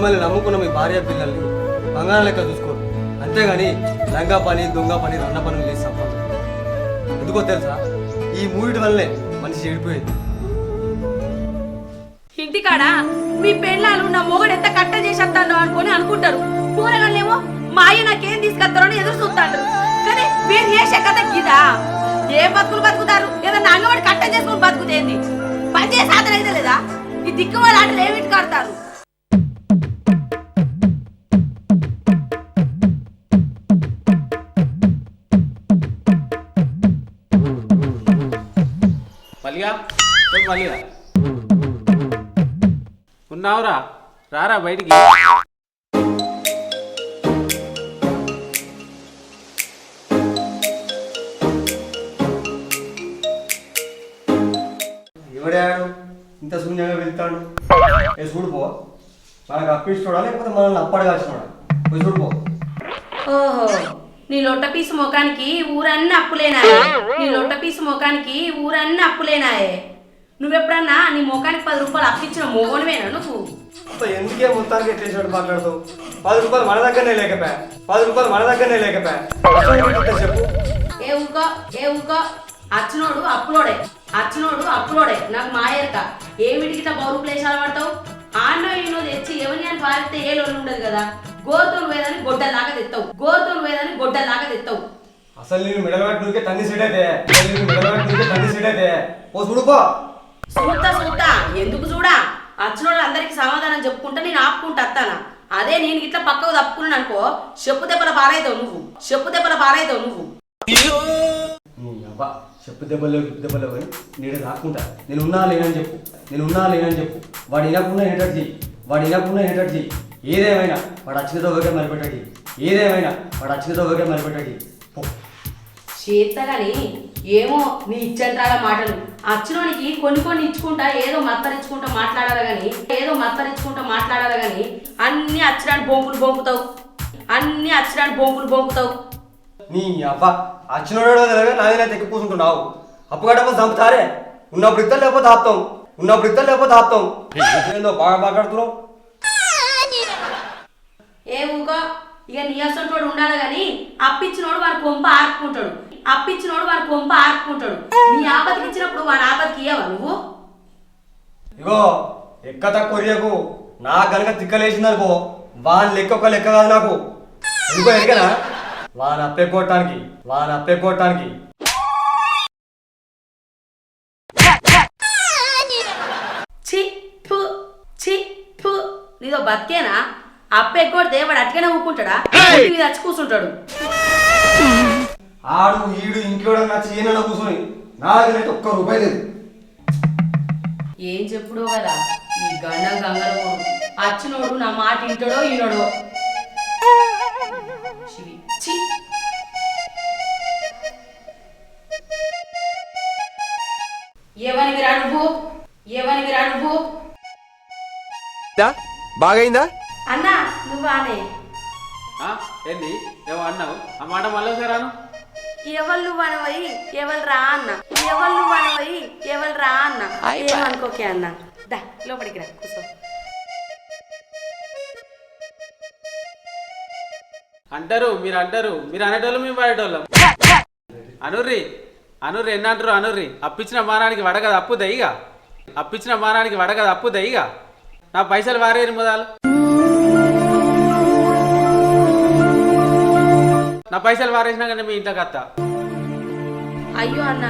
మిమ్మల్ని నమ్ముకున్న మీ భార్య పిల్లల్ని బంగారం లెక్క చూసుకోరు. అంతేగాని లంగా పని, దొంగ పని, రన్న పనులు చేసి సంపాదన. ఎందుకో తెలుసా, ఈ మూడిటి వల్లే మనిషి చెడిపోయేది. ఇంటికాడ మీ పెళ్ళాలు నా మొగడు ఎంత కట్ట చేసేస్తాడో అనుకుని అనుకుంటారు. కూరగాళ్ళేమో మా అయ్య నాకేం తీసుకొస్తారో అని ఎదురు చూస్తాడు. కానీ మీరు చేసే కథ గిదా? ఏ బతుకులు బతుకుతారు? ఏదన్నా అంగవాడి కట్ట చేసుకుని బతుకుతేంది? పని చేసే సాధన అయితే లేదా? ఈ దిక్కు వాళ్ళ ఆటలు ఏమిటి కడతారు? మల్లిగా మల్లిగా ఉన్నావురా? రారా బయటికి. ఎవడాడు ఇంత శూన్యంగా వెళ్తాడు? ఏ చూడుపో, మనకు అప్పిస్తాడా లేకపోతే మనల్ని అప్పడగాల్సినాడా? పోయి చూడుపో. ఓహో, నీ లొట్ట పీసు ముఖానికి ఊరన్నీ అప్పులేనాయే. నీ లొట్ట పీసు ముఖానికి ఊరన్నీ అప్పులేనాయే. నువ్వెప్పుడన్నా నీ ముఖానికి 10 రూపాయలు అప్పించిన మోగనివేనా నువ్వు? ఎందుకే మొత్తానికి ఎట్టేసాడు మాట్లాడుతావు? 10 రూపాయలు మన దగ్గరనే లేకపోయా, 10 రూపాయలు మన దగ్గరనే లేకపోయా. చెప్పు. ఏ ఊకో అచ్చినోడు అప్పులోడే నాకు మాయర్క ఏమిటికి ఇట్లా బౌరు ప్లేసాలు పడతావు? ఆన్నో ఈనో తెచ్చి ఎవరి అని పారితే ఏ లోన్ ఉండదు కదా. గోతోను వేదని గొడ్డలాగా తెస్తావు. అసలు నేను మిడలబెట్టుకే తన్ని సీట్ అయితే ఓ చూడుపో. చూస్తా ఎందుకు చూడా? అచ్చినోళ్ళు అందరికి సమాధానం చెప్పుకుంటా నేను ఆపుకుంటా వస్తానా? అదే నేను ఇట్లా పక్కకు తప్పుకున్నాను అనుకో, చెప్పు దెబ్బల పారైతావు నువ్వు. చెప్పు దెబ్బలు కానీ నేను రాకుంటా. నేను ఉన్నా లేనని చెప్పు. వాడు వినకుండా ఏటట్టు చెయ్యి. ఏదేమైనా వాడు అచ్చినతో ఒకటే మరిపెట్టండి. చేత్తగాని ఏమో నీ ఇచ్చంటాల మాటలు. అచ్చినోనికి కొన్ని ఇచ్చుకుంటా ఏదో మత్తరిచ్చుకుంటా మాట్లాడాలి గాని అన్ని అచ్చడానికి బొంపులు బొంపుతావు. నీ అవ్వ అచ్చినోడో తెలియక నాదైనా తెక్కి కూర్చుంటున్నావు. అప్పుగడప చంపుతారే. ఉన్నప్పుడు ఇద్దరు లేకపోతే ఆపుతాం. ఏందో బాగా మాట్లాడుతున్నావు. ఏ ఊకో, ఇక నీ అసంటోడు ఉండాలి గాని అప్పిచ్చినోడు వాడి కొంప ఆర్పుకుంటాడు. నీ ఆపతికి ఇచ్చినప్పుడు వాడి ఆపతికి ఇయ్యవా నువ్వు? ఇగో ఎక్క తక్కువ రియకు. నాకు కనుక తిక్కలేసిందనుకో, వాని లెక్క ఒక లెక్క కాదు నాకు. ఎందుకో ఎరికనా? వాని అప్పే కొట్టడానికి నీదో బతికేనా? అప్పే కొడితే వాడు అట్కనే ఊకుంటాడా? వచ్చి కూర్చుంటాడు. ఆడు ఈడు ఇంకోడు నచ్చి ఏమైనా కూర్చొని నాకైతే ఒక్క రూపాయి లేదు. ఏం చెప్పుడో కదా ఈ గంగలో అచ్చినోడు నా మాట ఇంటాడో ఈనడో. ఏవనికి రాడువు బాగైందా అన్నా? నువ్వానే ఏంది ఏమో అన్నావు? ఆ మాట మళ్ళీ రాను. ఎవళ్ళు వనవయి ఎవరు రా అన్న ఏమనుకోకే అన్న. దా లోపలికి రా, కూర్చో. మీరు అనేటోళ్ళు మేము వాడేటోళ్ళం. అనుర్రి ఎన్నంటారు అనుర్రి. అప్పించిన మానానికి వడగదు అప్పు దయ్యిగా. నా పైసలు వారేరు మొదలు. నా పైసలు వారేసినాకనే మీ ఇంట్లోకి వస్తా. అయ్యో అన్న,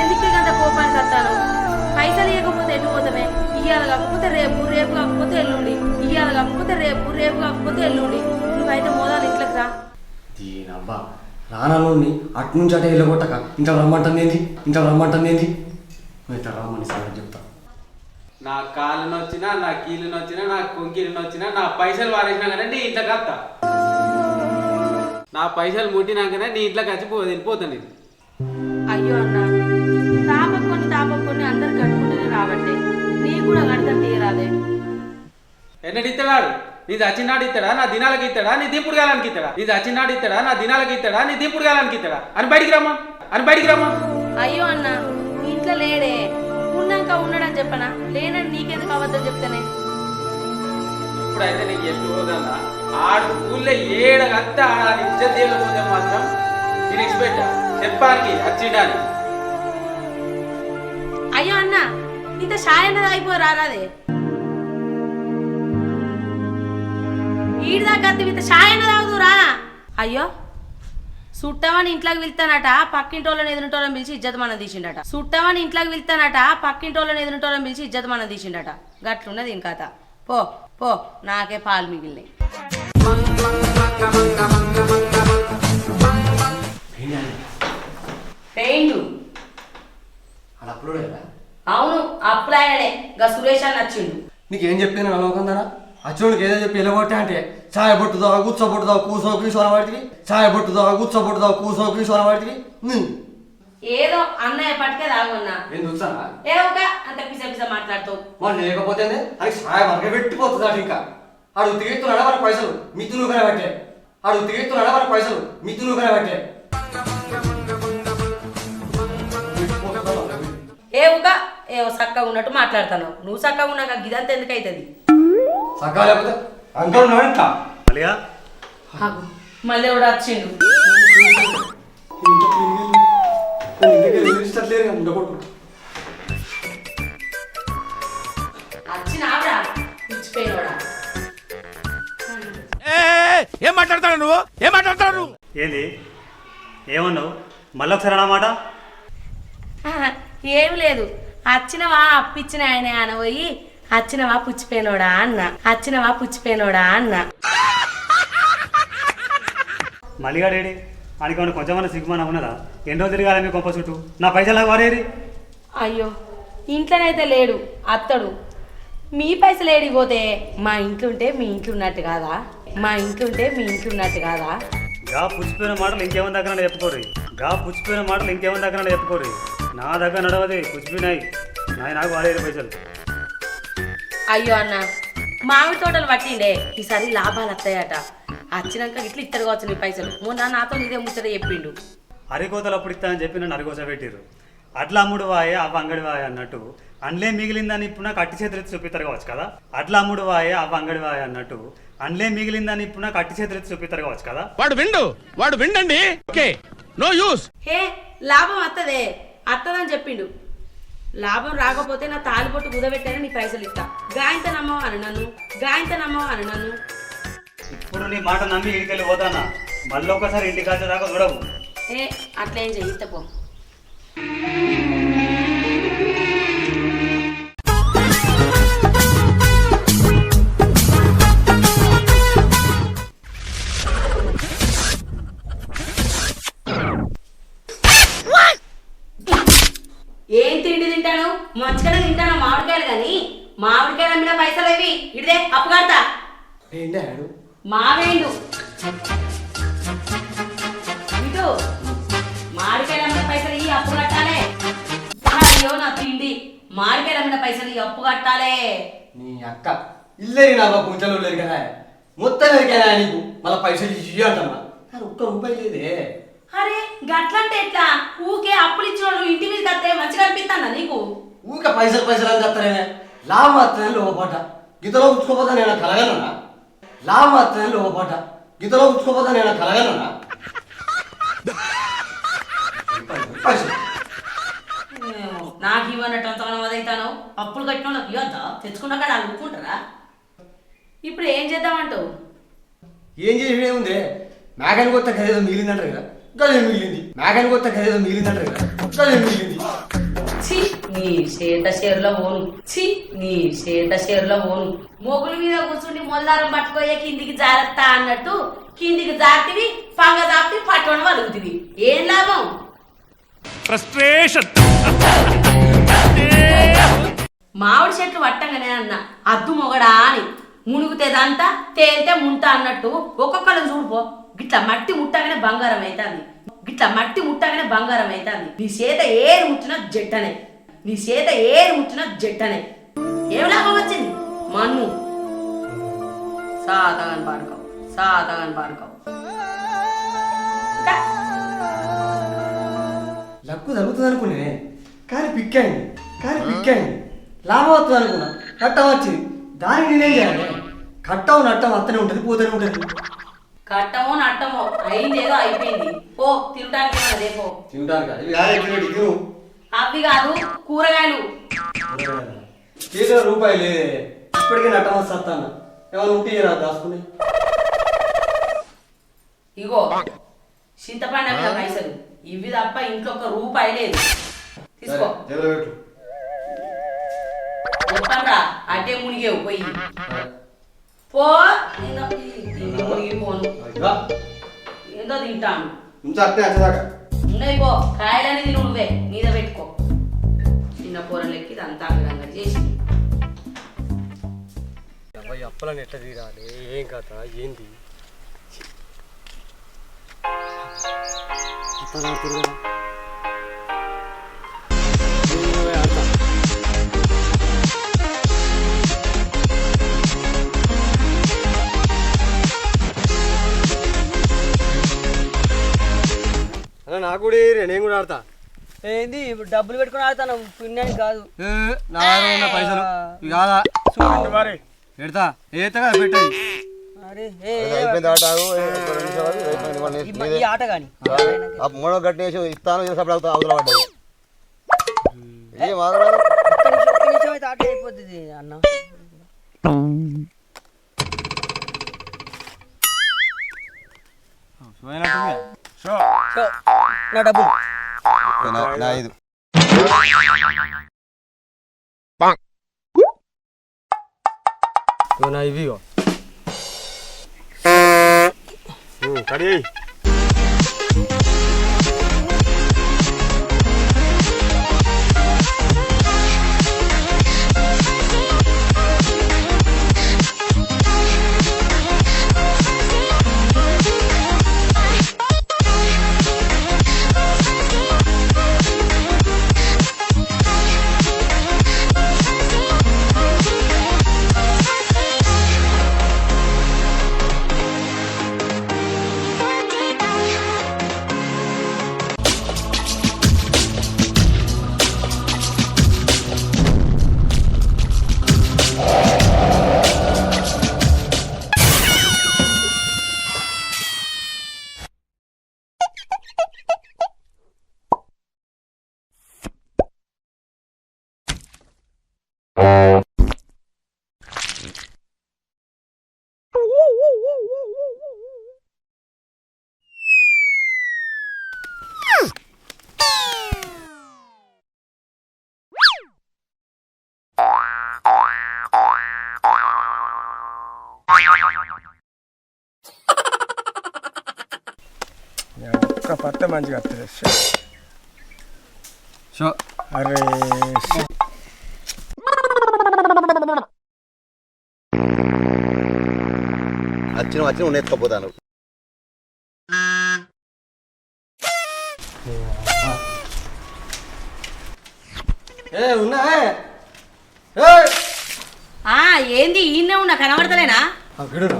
ఎందుకు అంత కోపానికి వస్తాను? పైసలు ఇవ్వకపోతే ఎటు పోతామే? ఇయ్యాల కాకపోతే రేపు కాకపోతే ఎల్లుండి. నువ్వైతే మోదాలు ఇంట్లోకి రా. దీనబ్బా రానలోని అటు నుంచి అటే వెళ్ళగొట్టక ఇంట్లో రమ్మంటుంది ఏంది? రమ్మని సార్ చెప్తా. నా కాళ్ళు నొచ్చినా, నా కీళ్ళు నొచ్చినా, నా కొంకీలు నొచ్చినా, నా పైసలు వారేసినా కానీ నీ ఇంట్లోకి వస్తా. నా పైసలు ముట్టినాకనే నీ ఇంట్లోకి వచ్చి వెళ్ళిపోతాను. అయ్యో అన్న, తాపకొని అందరు కట్టుకుంటూనే రాబట్టే నీ కూడా కడతాను తీరాదే. ఎన్నడు ఇస్తాడు? నీ చచ్చినాడు ఇస్తాడా? నా దినాలకి ఇస్తాడా? నీ దింపుడు గాలానికి ఇస్తాడా? అని బయటికి రమ్మా. అయ్యో అన్న, ఇంట్లో లేడే. ఉన్నాక ఉన్నాడని చెప్పనా? లేనని నీకెందుకు అబద్ధం చెప్తానే? ఇప్పుడైతే నీకు చెప్పి పోదన్నా ఆడు ఊళ్ళో ఏడగత్తా ఆడ ఇజ్జత్ చేయకపోతే మాత్రం తిరిగి పెట్టా చెప్పానికి వచ్చిండాలి. అయ్యో అన్న ఇంత షాయ్ అన్నది అయిపోరాదే ఈడి దాకా ఇంత షాయ్ అన్నది అవుతురా. అయ్యో సుట్టమని ఇంట్లోకి వెళ్తానట పక్కింటోళ్ళని ఎదురుటోళ్ళని పిలిచి ఇజ్జత్ మనం తీసిండట. సుట్టమని ఇంట్లోకి వెళ్తానట పక్కింటోళ్ళని ఎదురుటోళ్ళని పిలిచి ఇజ్జత్ మనం తీసిండట. గట్లున్నది ఇంక కథ. పో పో నాకే పాలు మిగిలినాయి. పెయింట్ అవును అప్లాయనే గా సురేష్ అని వచ్చిండు. నీకేం చెప్పాను నమ్మకందా అచ్చుడికి ఏదో చెప్పి ఎలగొట్టా అంటే ఛాయ పట్టుదా కూర్చోబొట్టుదా కూసో కూర్చోని వాటికి ఛాయ పట్టుదా కూర్చోబొట్టుదా కూసో కూర్చోని వాటికి ఏదో అన్నయ్య పట్టుకే తాగున్నా ఏం చూసానా ఏవోగా అంత పిస పిస మాట్లాడుతావు. వాళ్ళు లేకపోతే అది ఛాయ మనకి పెట్టిపోతుంది. ఇంకా ఆడు తిరుగుతున్నాడా మన పైసలు మిత్తులుగానే పట్టే ఆడు తిరుగుతున్నాడా మన పైసలు మిత్తులుగానే పట్టే ఏవుగా ఏవో చక్కగా ఉన్నట్టు మాట్లాడతాను. నువ్వు చక్కగా ఉన్నాక గిదంతా ఎందుకు అవుతుంది? చక్కగా లేకపోతే అంకల్ ఇంకా మళ్ళీ ఎవడు వచ్చిండు. వచ్చినావురా ఇచ్చిపోయినోడా. ఏం మాట్లాడతాడు నువ్వు? ఏం మాట్లాడతాడు నువ్వు? ఏంది ఏమన్నావు? మళ్ళీ ఒకసారి అన్నమాట. ఏం లేదు వచ్చినవా అప్పిచ్చిన ఆయన అనబోయి వచ్చినవా పుచ్చిపోయినోడా అన్న వచ్చినవా పుచ్చిపోయినోడా అన్న. మల్లిగాడేడి అని కొంచెమన్నా సిగ్గుమన్నా ఉన్నదా? ఎన్ని రోజులు తిరగాలి మీ గొప్ప చుట్టూ? నా పైసలు వాడేది. అయ్యో ఇంట్లోనైతే లేడు అత్తడు. మీ పైసలు ఏడిపోతే మా ఇంట్లో ఉంటే మీ ఇంట్లో ఉన్నట్టు కాదా? మా ఇంట్లో ఉంటే మీ ఇంట్లో ఉన్నట్టు కాదా? గా పుచ్చిపోయిన మాటలు ఇంకేమని దగ్గర చెప్పుకోరు. గా పుచ్చిపోయిన మాటలు ఇంకేమని దగ్గర చెప్పుకోరు. నా దగ్గర నడవది పుచ్చిపోయినాయి నాకు వాడేది పైసలు. అయ్యో అన్న మామిడి తోటలు పట్టిండే ఈసారి లాభాలు వస్తాయట. వచ్చినాక ఇట్లా ఇత్తరు కావచ్చు నీ పైసలు. మొన్న నాతో ఇదే ముచ్చట చెప్పిండు. అరికోతలు అప్పుడు ఇస్తా అని చెప్పి నన్ను అరికోస పెట్టిరు. అట్లా అమ్ముడు వాయే అవ్వ అంగడి వాయే అన్నట్టు అండ్లే మిగిలిందని ఇప్పుడు నాకు అట్టి చేతులు ఎత్తి చూపిస్తారు కావచ్చు కదా. అట్లా అమ్ముడు వాయే అవ్వ అంగడి వాయే అన్నట్టు అండ్లే మిగిలిందని ఇప్పుడు నాకు అట్టి చేతులు ఎత్తి చూపిస్తారు కావచ్చు కదా. వాడు విండండి. No use. హే లాభం వత్తదే అత్తదని చెప్పిండు. లాభం రాకపోతే నా తాలిబొట్టు కుదబెట్టానే నీ పైసలు ఇస్తా. గాయంత నమ్మవు అని నన్ను గాయంత నమ్మవు అని నన్ను. ఇప్పుడు నీ మాట నమ్మి ఇంటికెళ్ళి పోతానా? మళ్ళీ ఒకసారి ఇంటికి వచ్చేదాకా చూడవు. ఏ అట్లేం చెయ్యిస్తా పో. ఏం తిండి తింటాను? మంచిగానే తింటాను మామిడికాయలు కానీ మామిడికాయలు అమ్మిన పైసలు ఇవి ఇడిదే అప్పు కడతా. మావేండు ఇటు మామిడికాయలు అమ్మిన పైసలు ఈ అప్పు కట్టాలే. అయ్యో నా తిండి మామిడికాయలు అమ్మిన పైసలు ఈ అప్పు కట్టాలే. నీ అక్క ఇల్లేరి నా కొంచెం లేదు కదా మొత్తం ఎరికైనా నీకు మళ్ళీ పైసలు ఇచ్చి అంటమ్మా ఒక్క రూపాయి లేదే. అరే గట్లంటే ఎట్లా? ఊకే అప్పులు ఇచ్చిన వాళ్ళు ఇంటి మీద కట్టే మంచిగా అనిపిస్తానా నీకు? ఊకే పైసలు పైసలు అని చెప్తానే లాభం వస్తుంది లోపట గీతలో ఉంచుకోపోతా నేను కలగలనా? లాభం వస్తుంది లోపట గీతలో ఉంచుకోపోతా నేను కలగలనా? నాకు ఇవ్వనట్టు అంతగానో అదైతాను. అప్పులు కట్టిన వాళ్ళకి ఇవ్వద్దా? తెచ్చుకున్నా కాడ వాళ్ళు ఒప్పుకుంటారా? ఇప్పుడు ఏం చేద్దామంటావు? ఏం చేసేదే ఉంది? మేకని కొత్త ఖరీదు మిగిలిందంటారు కదా గదే మిగిలింది. మేకని కొత్త ఖరీదు మిగిలిందంటారు కదా గదే మిగిలింది. ఛీ నీ చేత షేర్లో పోను. ఛీ నీ చేత షేర్లో పోను. మొగుల మీద కూర్చుండి మొల్లారం పట్టుకోయే కిందికి జారత్తా అన్నట్టు కిందికి జారితివి పంగ జాపి పట్టుకొని వలుగుతుంది. ఏం లాభం? ఫ్రస్ట్రేషన్. మామిడి చెట్లు పట్టంగానే అన్న అద్దు మొగడా అని మునుగుతేదంతా తేలితే ముంట అన్నట్టు ఒక్కొక్కళ్ళని చూడిపో. గిట్ల మట్టి ముట్టగానే బంగారం అవుతుంది. గిట్ల మట్టి ముట్టగానే బంగారం అవుతుంది. నీ చేత ఏది ముట్టినా జట్టనే. నీ చేత ఏది ముట్టినా జట్టనే. ఏం లాభం వచ్చింది? మన్ను సాతగాని పాడుకోవు సాతగాని పాడుకోవు. లక్కు తగ్గుతుంది అనుకునే కానీ పిక్కండి లాభం వస్తుంది అనుకున్నా కట్ట వచ్చింది. దానికి నేనేం చేయాలి? కట్టం నట్టం అత్తనే ఉంటుంది పోతూనే ఉంటుంది. కట్టమో నట్టమో అయింది ఏదో అయిపోయింది. పో తినడానికి అదే పో. తింటాను కదా ఇవి కాదు ఎట్లా తిను. అవి కాదు కూరగాయలు. చేతిలో రూపాయి లేదే ఇప్పటికే నట్టం వస్తాను ఏమైనా ఉంటే రా దాచుకుని. ఇగో చింతపండు మీద పైసలు ఇవి తప్ప ఇంట్లో ఒక రూపాయి లేదు. తీసుకో. జేబులో పెట్టు. చెప్పండ్రా అటే మునిగేవు పోయి పో. మునిగిపోను ఏదో తింటాను. ఉన్నాయి పో కాయలని తిను నువ్వే మీద పెట్టుకో. చిన్న కూరలెక్కి ఇదంతా అంగడంగా చేసి అప్పలని ఎట్లా తీరాలి ఏం కథ ఏంది అలా నాకు కూడా నేను కూడా ఆడతా. ఏంది ఇప్పుడు డబ్బులు పెట్టుకుని ఆడతాను పుణ్యానికి కాదు. నా ఉన్న పైసలు ఇవి కాదా చూడండి మరి పెడతా ఏతా కదా పెట్టాయి. అరే ఈ ఆట కానీ మూడో గట్టి వేసి ఇస్తాను చేసినప్పుడు అవతల పడ్డావు. ఒక్క నిమిషం అయితే ఆట అయిపోతుంది అన్న. నా డబ్బులు నా ఐదు నా ఇవి కడి ఒక్క పట్ట మంచిగా వస్తుంది. సో అరే వచ్చిన ఉండేసుకోపోతాను. ఉన్నా ఏంది ఈయనే ఉన్నా కనబడతలేనా? విడురా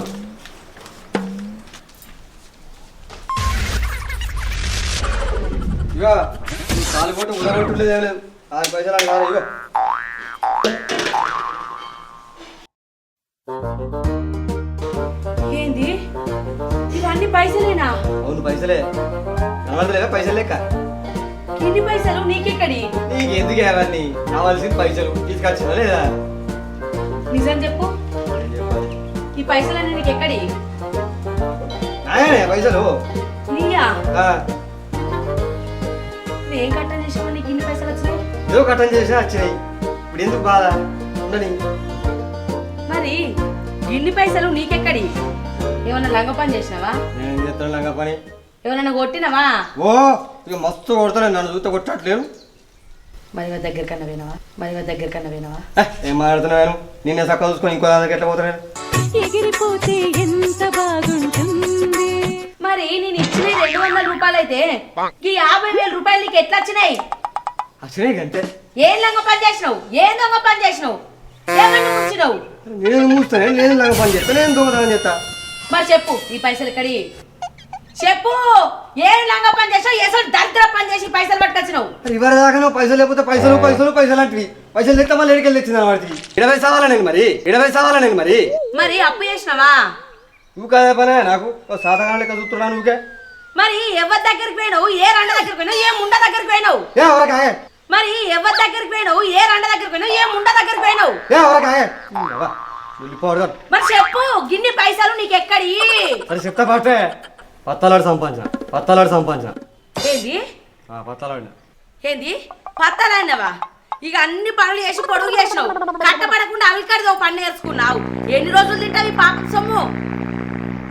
ఇక కాలు కొట్టు ఉదరగొట్టలేదు ఏం లేదు. 6 పైసలు అని కాదు. ఇక ఏంది ఇవన్నీ పైసలేనా? అవును పైసలే కనబడతలేదా పైసలు లెక్క. ఎన్ని పైసలు నీకెక్కడి? నీకు ఎందుకు అవన్నీ కావాల్సిన పైసలు తీసుకొచ్చిందా లేదా? నిజం చెప్పు ఏం చెప్పాలి? ఈ పైసలన్నీ నీకెక్కడి? పైసలు నీయా? ఆ, ఏం కట్టం చేసావు నీకు ఇన్ని పైసలు వచ్చినాయి? ఏదో కట్టం చేసినా వచ్చినాయి. ఇప్పుడు ఎందుకు బాధ ఉండని. మరి ఇన్ని పైసలు నీకెక్కడి? ఏమన్నా లంగ పని చేసినావా? నేను చేస్తాను లంగా పని. ఏమన్నా కొట్టినావా? ఓ ఇక మస్తు కొడతాను నన్ను చూస్తే కొట్టట్లేను. మరి దగ్గర కన్నా పోయినావా? దగ్గర కన్నా పోయినావా? ఏం మాట్లాడుతున్నాను నిన్నే చక్కగా చూసుకొని ఇంకో దానికి ఎట్లా పోతున్నాను. ఎగిరిపోతే ఎంత బాగుంటుంది. మరి నేను ఇచ్చిన 200 రూపాయలు అయితే ఈ 50,000 రూపాయలు నీకు ఎట్లా వచ్చినాయి? వచ్చినాయి అంతే. ఏం లంగ పని చేసినావు? ఏం దొంగ పని చేసినావు? ఏమన్నా ముచ్చినావు? నేను మూస్తాను నేను లంగా పని చేస్తా నేను దొంగతనం చేస్తా. మరి చెప్పు ఈ పైసలు ఎక్కడి? చెప్పు ఏం లంగ పని పని చేసావు ఏసో దరిద్ర పని చేసి పైసలు పట్టుకొచ్చినావు ఇవరి దాకా నువ్వు పైసలు లేకపోతే పైసలు పైసలు పైసలు అంటివి పైసలు తెస్తే మళ్ళీ ఎడికెళ్ళి తెచ్చింది వాడికి 20 సావాలా నేను మరి మరి అప్పు చేసినావా నువ్వు కాదే పనే నాకు సాధకాలం లెక్క చూస్తున్నాను నువ్వుకే మరి ఎవరి దగ్గరికి పోయినావు ఏ రండ దగ్గరికి పోయినావు ఏ ముండ దగ్గరికి పోయినావు ఏ ఎవరకాయ మరి ఎవరి దగ్గరికి పోయినావు ఏ రండ దగ్గరికి పోయినావు ఏ ముండ దగ్గరికి పోయినావు ఏ ఎవరకాయ వెళ్ళిపోవడం మరి చెప్పు గిన్ని పైసలు నీకు ఎక్కడి సరే చెప్తా పాటే పత్తాలాడు సంపాదించిన ఏంది పత్తాలాడిన ఏంది పత్తాలన్నవా ఇక అన్ని పనులు చేసి పొడుగు చేసినావు కట్టపడకుండా అవికడిదో పని నేర్చుకున్నావు ఎన్ని రోజులు తింటావు ఈ పాప సొమ్ము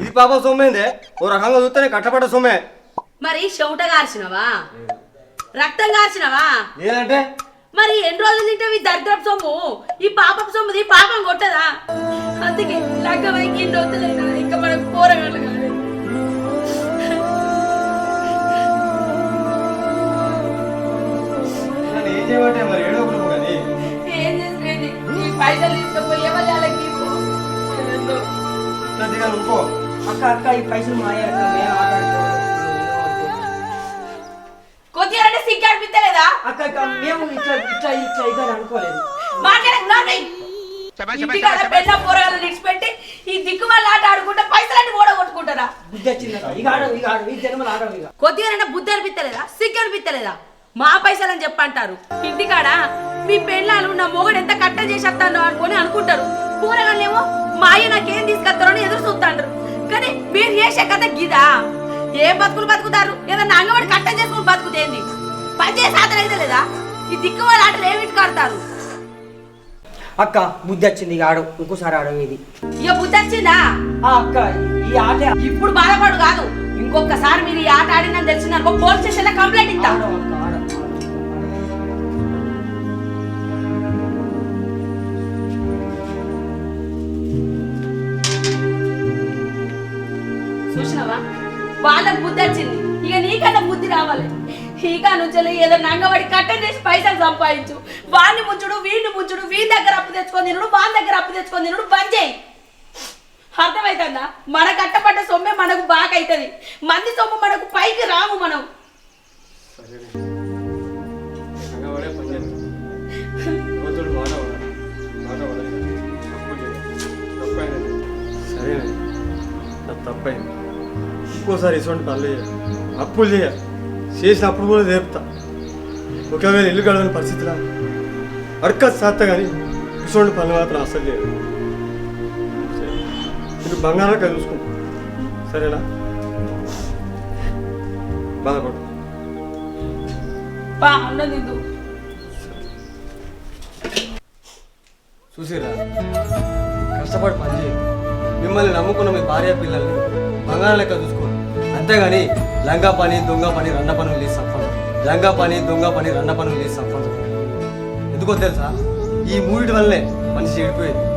ఇది పాపం సొమ్మేందే ఓ రకంగా చూస్తేనే కట్టపడ్డ సొమ్మే మరి చెమట గార్చినవా రక్తం గార్చినవా లేదంటే మరి ఎన్ని రోజులు తింటావు ఈ దరిద్రపు సొమ్ము ఈ పాపపు సొమ్ముది పాపం కొట్టదా అందుకే లగ్గమై గిన్నె వద్దులేనా ఇంకా మనకు పోరగాళ్ళు కాదు ఏం చేయమంటే మరి ఏడో ఒకటి కానీ ఏం చేసేది ఈ పైసలు తీసుకుపోయి వాళ్ళకి నువ్వు అక్క ఈ పైసలు మాయ అక్క మేము ఆటాడుకోవాలి కొద్దిగా అంటే సిగ్గు అనిపించలేదా అక్క మేము ఇట్లా అనుకోలేదు ఇంటికాడ పెద్ద పోరగాళ్ళు నిడిచిపెట్టి ఈ దిక్కు వాళ్ళ ఆట ఆడుకుంటే పైసలన్నీ ఓడగొట్టుకుంటారా బుద్ధి వచ్చింది అక్క ఇక ఆడవు ఈ జన్మలు ఆడవు ఇక కొద్దిగా బుద్ధి అనిపించలేదా సిగ్గు అనిపించలేదా మా పైసలని చెప్పంటారు ఇంటికాడ మీ పెళ్ళాలు నా మొగడు ఎంత కట్ట చేసేస్తాను అనుకొని అనుకుంటారు కూరగాళ్ళేమో మా అయ్య నాకేం తీసుకొస్తారో అని ఎదురు చూస్తాంటారు కానీ మీరు చేసే కథ గిదా ఏం బతుకులు బతుకుతారు ఏదన్నా అంగవాడి కట్ట చేసుకుని బతుకుతేంది పని చేసే ఆటలు అయితే లేదా ఈ దిక్కు వాళ్ళ ఆటలు ఏమిటి కడతారు అక్క బుద్ధి వచ్చింది ఇక ఆడవు ఇంకోసారి ఆడవు ఇది ఇక బుద్ధి వచ్చిందా అక్క ఈ ఆట ఇప్పుడు బాధపడు కాదు ఇంకొకసారి మీరు ఈ ఆట ఆడినని తెలిసిందనుకో పోలీస్ స్టేషన్ లో కంప్లైంట్ ఇస్తా ఆడవు అక్క ఆడవు చూసినావా వాళ్ళకి బుద్ధి వచ్చింది ఇక నీకన్నా బుద్ధి రావాలి ఇక నుంచి ఏదో నంగవాడి కట్టం చేసి పైసలు సంపాదించు వాడిని ముంచుడు వీడి దగ్గర అప్పు తెచ్చుకొని తినుడు వాని దగ్గర అప్పు తెచ్చుకొని తినుడు బంద్ చేయి అర్థమవుతుందా మన కట్టపడ్డ సొమ్మే మనకు బాగా అవుతుంది మంది సొమ్ము మనకు పైకి రాము మనం సరే తప్పైంది ఇంకోసారి ఇటువంటి పనులు అప్పులు చేసిన అప్పుడు కూడా నేర్పుతా ఒకవేళ ఇల్లు గడవని పరిస్థితిలా అడక సాత్త కానీ ఇటువంటి పనులు మాత్రం అసలు లేదు ఇది బంగారం చూసుకుంటా సరేనా బాధపడు అన్నదిద్దు చూసిరా కష్టపడి పని చేయండి మిమ్మల్ని నమ్ముకున్న మీ భార్య పిల్లల్ని బంగారం లెక్క చూసుకోండి అంతేగాని లంగా పని దొంగ పని రండ పనులు చేసి సంపద లంగా పని దొంగ పని రండ పనులు చేసి సంపద ఎందుకో తెలుసా ఈ మూడిటి వల్లనే మనిషి చెడిపోయేది